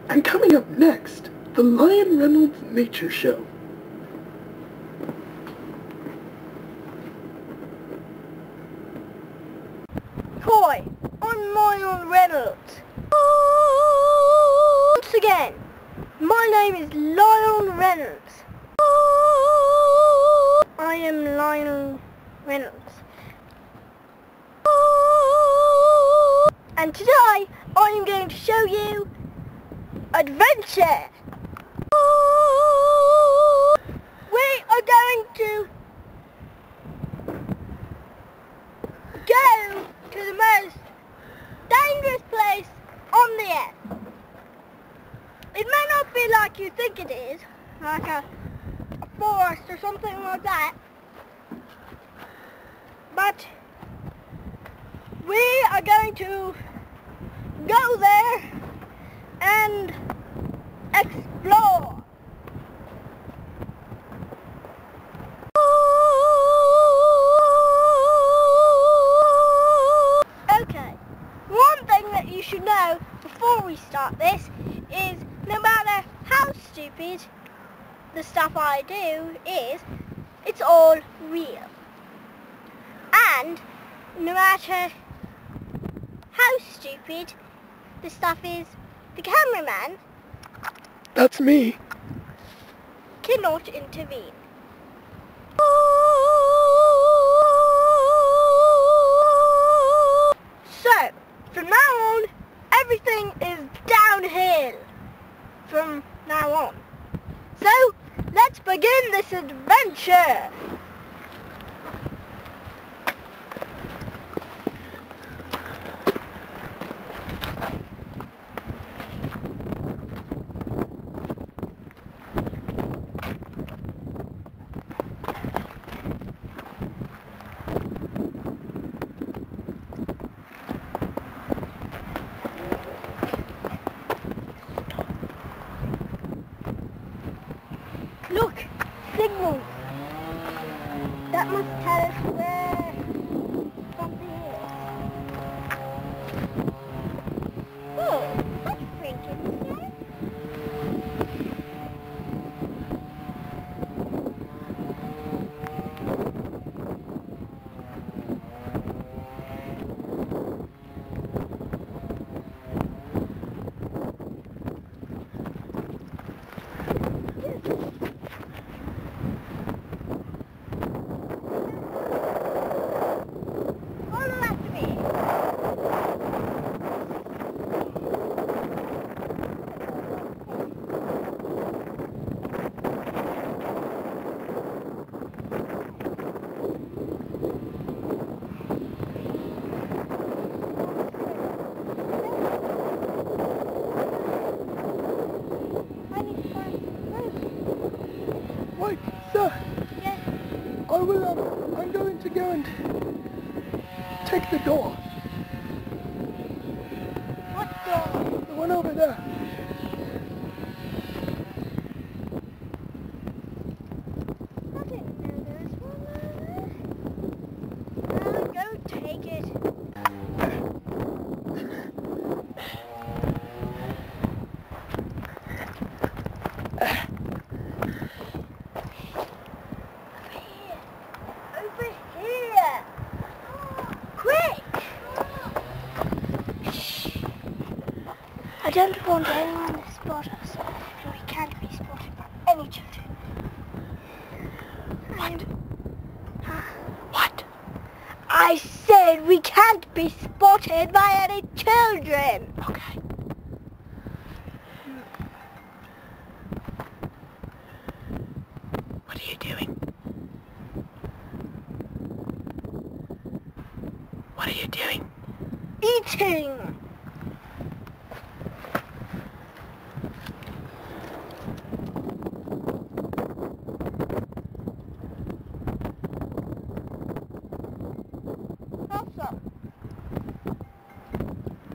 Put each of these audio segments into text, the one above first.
And coming up next, the Lion Reynolds Nature Show. Hi, I'm Lion Reynolds. Once again, my name is Lion Reynolds. I am Lion Reynolds. And today, I am going to show you adventure. We are going to go to the most dangerous place on the earth. It may not be like you think it is, like a forest or something like that, but we are going to go there and explore. Okay, one thing that you should know before we start this is no matter how stupid the stuff I do is, it's all real. And no matter how stupid the stuff is, the cameraman, That's me. cannot intervene. So, from now on, everything is downhill from now on. So, let's begin this adventure. Look, signals. That must tell us where something is. Oh, that's Frankenstein. Wait, sir. Yes. I'm going to go and take the door. What door? The one over there. I didn't know there was one over there. Go take it. Over here. Quick! Shh. I don't want anyone to spot us, and we can't be spotted by any children. What? I said we can't be spotted by any children. Okay. What are you doing? What are you doing? Eating. Have some.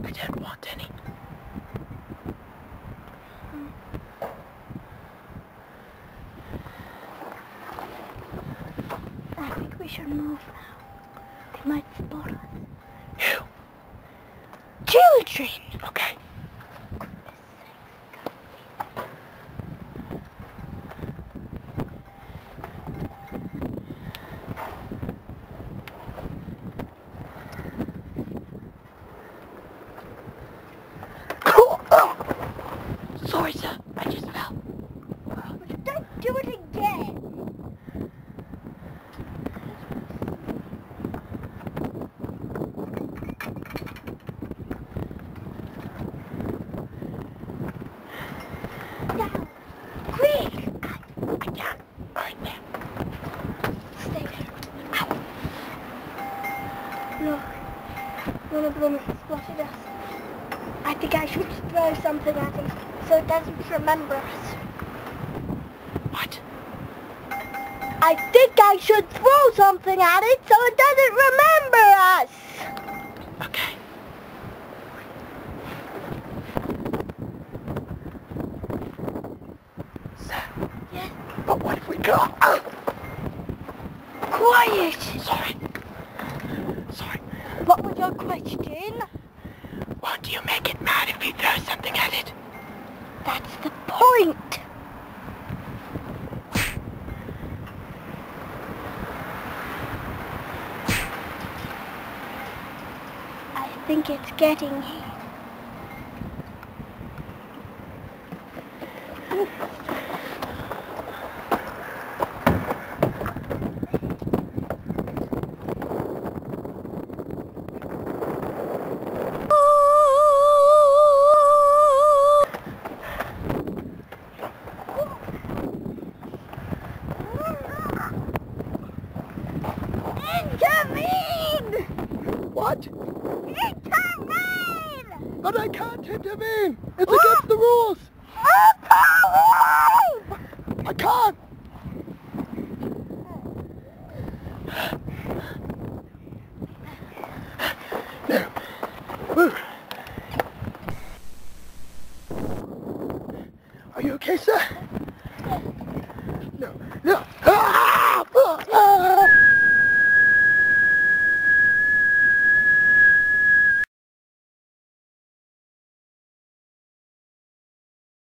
I don't want any. I think we should move now. They might spot us. Who? Children! Okay. Goodness sakes. One of them spotted us. I think I should throw something at it so it doesn't remember us. What? I think I should throw something at it so it doesn't remember us. Okay. So, Yes. but what if we go? Quiet. Sorry. What was your question? Won't you make it mad if we throw something at it? That's the point. I think it's getting here. Intervene! What? Intervene! But I can't intervene! It's against the rules! I can't! No. Woo. Are you okay, sir? No. No. Ah!